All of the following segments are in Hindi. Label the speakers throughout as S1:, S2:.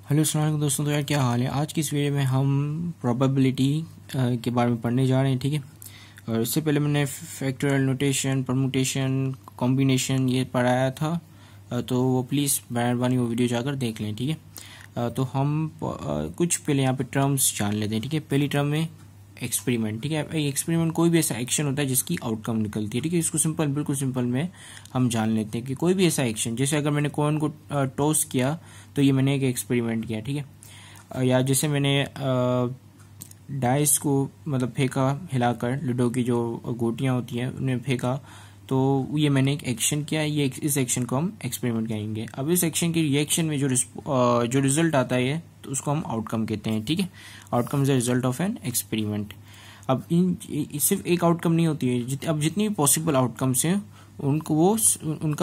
S1: हेलो अस्सलाम वालेकुम दोस्तों। तो यार क्या हाल है। आज की इस वीडियो में हम प्रोबेबिलिटी के बारे में पढ़ने जा रहे हैं, ठीक है। और इससे पहले मैंने फैक्टोरियल नोटेशन, परमुटेशन, कॉम्बिनेशन ये पढ़ाया था, तो वो प्लीज़ मेहरबानी वो वीडियो जाकर देख लें, ठीक है। तो हम कुछ पहले यहाँ पे टर्म्स जान लेते हैं, ठीक है। पहली टर्म में एक्सपेरिमेंट, ठीक है। एक्सपेरिमेंट कोई भी ऐसा एक्शन होता है जिसकी आउटकम निकलती है, ठीक है। इसको सिंपल, बिल्कुल सिंपल में हम जान लेते हैं कि कोई भी ऐसा एक्शन, जैसे अगर मैंने कॉइन को टॉस किया तो ये मैंने एक एक्सपेरिमेंट किया, ठीक है। या जैसे मैंने डाइस को मतलब फेंका हिलाकर, लूडो की जो गोटियां होती हैं उन्हें फेंका, तो ये मैंने एक एक्शन किया। ये इस एक्शन को हम एक्सपेरिमेंट कहेंगे। अब इस एक्शन की रिएक्शन में जो रिजल्ट आता है तो उसको हम आउटकम कहते हैं, ठीक है। Outcome is the result of an experiment. अब सिर्फ एक आउटकम नहीं होती है, अब जितनी भी पॉसिबल आउटकम्स हैं उनको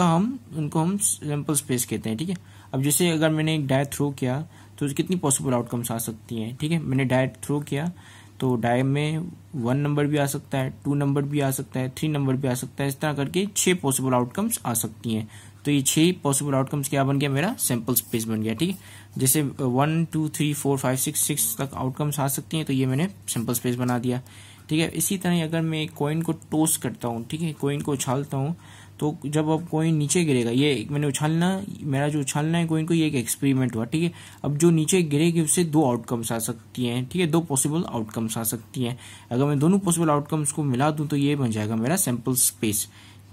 S1: हम सैंपल स्पेस कहते हैं, ठीक है। अब जैसे अगर मैंने एक डाई थ्रो किया तो कितनी पॉसिबल आउटकम्स आ सकती हैं, ठीक है। मैंने डाई थ्रो किया तो डाई में 1 नंबर भी आ सकता है, 2 नंबर भी आ सकता है, 3 नंबर भी आ सकता है। इस तरह करके 6 पॉसिबल आउटकम्स आ सकती हैं। तो ये 6 पॉसिबल आउटकम्स क्या बन गया, मेरा सैंपल स्पेस बन गया, ठीक है। जैसे 1 2 3 4 5 6 तक आउटकम्स आ सकती हैं, तो ये मैंने सैंपल स्पेस बना दिया, ठीक है। इसी तरह अगर मैं कॉइन को टॉस करता हूँ, ठीक है, कॉइन को उछालता हूँ, तो जब अब कॉइन नीचे गिरेगा, ये मैंने उछालना, मेरा जो उछालना है कॉइन को, ये एक एक्सपेरिमेंट हुआ, ठीक है। अब जो नीचे गिरेगी उससे 2 आउटकम्स आ सकती हैं, ठीक है। 2 पॉसिबल आउटकम्स आ सकती हैं। अगर मैं दोनों पॉसिबल आउटकम्स को मिला दूं तो ये बन जाएगा मेरा सैंपल स्पेस,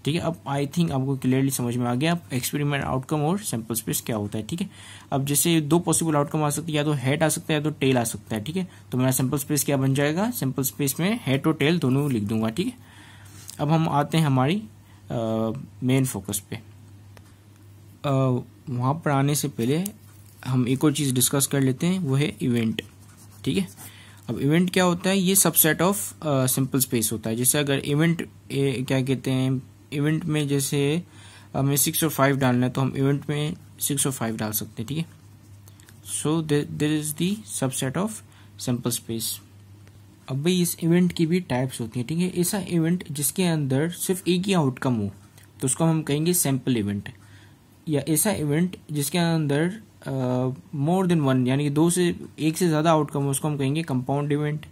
S1: ठीक है। अब आई थिंक आपको क्लियरली समझ में आ गया एक्सपेरिमेंट आउटकम और सैंपल स्पेस क्या होता है, ठीक है। अब जैसे 2 पॉसिबल आउटकम आ सकती है, या तो हेड आ सकता है या तो टेल आ सकता है, ठीक है। तो मेरा सैंपल स्पेस क्या बन जाएगा, सैंपल स्पेस में हेड और टेल दोनों लिख दूंगा, ठीक है। अब हम आते हैं हमारी मेन फोकस पे। वहाँ पर आने से पहले हम एक और चीज़ डिस्कस कर लेते हैं, वो है इवेंट, ठीक है। अब इवेंट क्या होता है, ये सबसेट ऑफ सिंपल स्पेस होता है। जैसे अगर इवेंट क्या कहते हैं, इवेंट में जैसे हमें 6 और 5 डालना है तो हम इवेंट में 6 और 5 डाल सकते हैं, ठीक है। So there is the subset of sample space. अब भाई इस इवेंट की भी टाइप्स होती हैं, ठीक है। ऐसा इवेंट जिसके अंदर सिर्फ एक ही आउटकम हो तो उसको हम कहेंगे सैंपल इवेंट, या ऐसा इवेंट जिसके अंदर मोर देन 1 यानी कि 2 से 1 से ज़्यादा आउटकम हो उसको हम कहेंगे कंपाउंड इवेंट।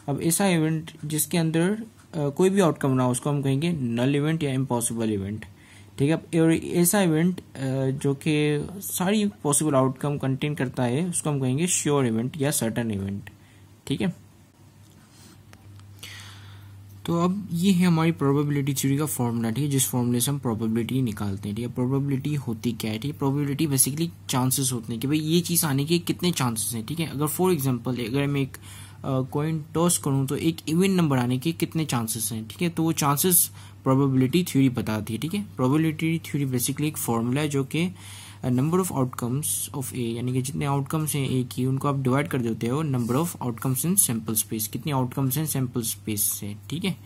S1: अब ऐसा इवेंट जिसके अंदर कोई भी आउटकम ना हो उसको हम कहेंगे नल इवेंट या इम्पॉसिबल इवेंट, ठीक है। और ऐसा इवेंट जो कि सारी पॉसिबल आउटकम कंटेन करता है उसको हम कहेंगे श्योर इवेंट या सर्टन इवेंट, ठीक है। तो अब ये है हमारी प्रोबेबिलिटी थ्योरी का फॉर्मूला, ठीक है, जिस फॉर्मूले से हम प्रोबेबिलिटी निकालते हैं, ठीक है। प्रोबेबिलिटी होती क्या है, ठीक है। प्रोबेबिलिटी बेसिकली चांसेस होते हैं कि भाई ये चीज़ आने के कितने चांसेस हैं, ठीक है। अगर फॉर एग्जांपल अगर मैं एक कॉइन टॉस करूं तो एक इवन नंबर आने के कितने चांसेस हैं, ठीक है। तो वो चांसेस प्रोबेबिलिटी थ्योरी बताती है, ठीक है। प्रोबेबिलिटी थ्योरी बेसिकली एक फॉर्मूला है जो कि नंबर ऑफ आउटकम्स ऑफ ए, यानी कि जितने आउटकम्स हैं ए की उनको आप डिवाइड कर देते हो number of outcomes in sample space, कितने आउटकम्स हैं सैंपल स्पेस से, ठीक है।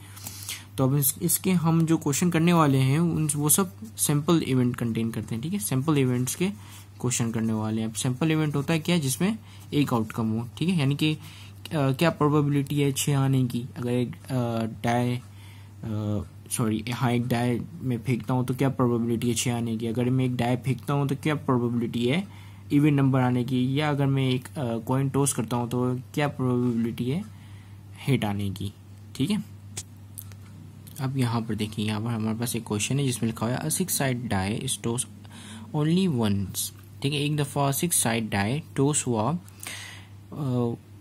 S1: तो अब इसके हम जो क्वेश्चन करने वाले हैं वो सब सैंपल इवेंट कंटेन करते हैं, ठीक है। सैंपल इवेंट्स के क्वेश्चन करने वाले हैं। अब सैंपल इवेंट होता है क्या, जिसमें एक आउटकम हो, ठीक है। यानी कि क्या प्रोबेबिलिटी है 6 आने की। अगर एक एक डाई में फेंकता हूँ तो क्या प्रोबेबिलिटी है 6 आने की। अगर मैं एक डाई फेंकता हूँ तो क्या प्रोबेबिलिटी है इवन नंबर आने की। या अगर मैं एक कॉइन टॉस करता हूँ तो क्या प्रोबेबिलिटी है हिट आने की, ठीक है। अब यहाँ पर देखिए, यहाँ पर हमारे पास एक क्वेश्चन है जिसमें लिखा हुआ है 6 side die is toss only once, ठीक है। एक दफ़ा 6 साइड डाई टॉस हुआ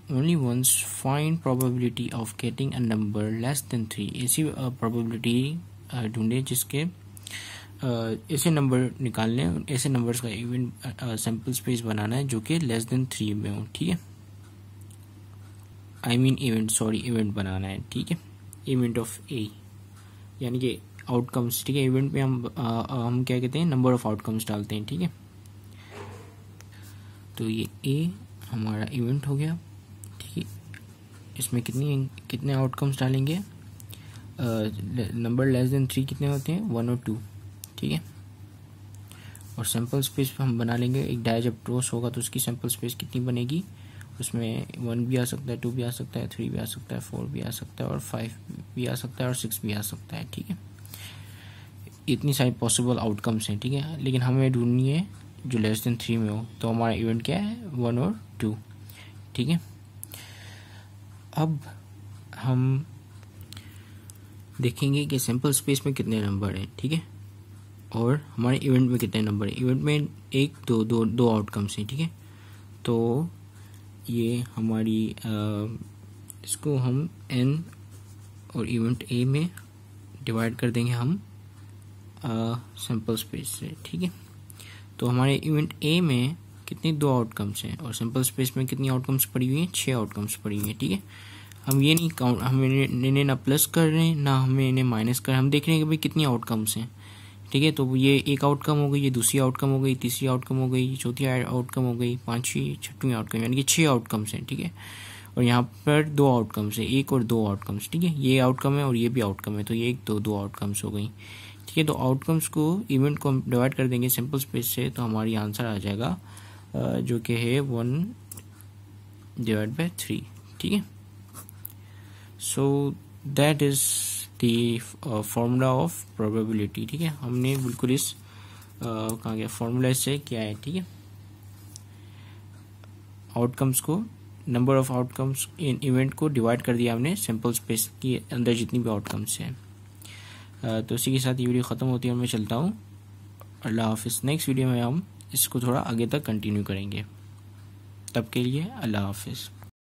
S1: only once, find probability of getting a number less than 3। ऐसी प्रोबेबिलिटी ढूंढे जिसके ऐसे नंबर निकालने, ऐसे नंबर्स का इवेंट सैंपल स्पेस बनाना है जो कि लेस देन 3 में हो, ठीक है। इवेंट बनाना है, ठीक है। इवेंट ऑफ ए यानी कि आउटकम्स, ठीक है। इवेंट में हम क्या कहते हैं, नंबर ऑफ आउटकम्स डालते हैं, ठीक है। तो ये ए हमारा इवेंट हो गया, ठीक है। इसमें कितने आउटकम्स डालेंगे, नंबर लेस देन 3 कितने होते हैं, 1 और 2, ठीक है। और सैंपल स्पेस हम बना लेंगे। एक डाई जब टॉस होगा तो उसकी सैंपल स्पेस कितनी बनेगी, उसमें 1 भी आ सकता है, 2 भी आ सकता है, 3 भी आ सकता है, 4 भी आ सकता है और 5 भी आ सकता है और 6 भी आ सकता है, ठीक है। इतनी सारी पॉसिबल आउटकम्स हैं, ठीक है। लेकिन हमें ढूंढनी है जो लेस देन 3 में हो, तो हमारा इवेंट क्या है 1 और 2, ठीक है। अब हम देखेंगे कि सैम्पल स्पेस में कितने नंबर हैं, ठीक है, और हमारे इवेंट में कितने नंबर हैं। इवेंट में दो आउटकम्स हैं, ठीक है। तो ये हमारी इसको हम n और इवेंट a में डिवाइड कर देंगे हम सैम्पल स्पेस से, ठीक है। तो हमारे इवेंट a में कितनी 2 आउटकम्स हैं और सैम्पल स्पेस में कितनी आउटकम्स पड़ी हुई हैं, 6 आउटकम्स पड़ी हुई हैं, ठीक है। हम ये नहीं काउंट, हम इन्हें ना प्लस कर रहे हैं ना हमें इन्हें माइनस कर, हम देख रहे हैं कि भाई कितनी आउटकम्स हैं, ठीक है। तो ये एक आउटकम हो गई, ये दूसरी आउटकम हो गई, तीसरी आउटकम हो गई, चौथी आउटकम हो गई, पांचवी छठवीं आउटकम, यानी कि 6 आउटकम्स हैं, ठीक है। और यहाँ पर 2 आउटकम्स है, 1 और 2 आउटकम्स, ठीक है। ये आउटकम है और ये भी आउटकम है, तो ये 2 आउटकम्स हो गई, ठीक है। तो आउटकम्स को इवेंट को डिवाइड कर देंगे सिंपल स्पेस से, तो हमारी आंसर आ जाएगा जो कि है 1/3, ठीक है। So that is the formula of probability, ठीक है। हमने बिल्कुल इस कहाँ गया फॉर्मूला से क्या है, ठीक है। आउटकम्स को, number of outcomes in event को डिवाइड कर दिया हमने सिंपल स्पेस के अंदर जितनी भी आउटकम्स हैं। तो इसी के साथ ये वीडियो ख़त्म होती है, मैं चलता हूँ। अल्लाह हाफिज़। नेक्स्ट वीडियो में हम इसको थोड़ा आगे तक कंटिन्यू करेंगे, तब के लिए अल्लाह हाफिज़।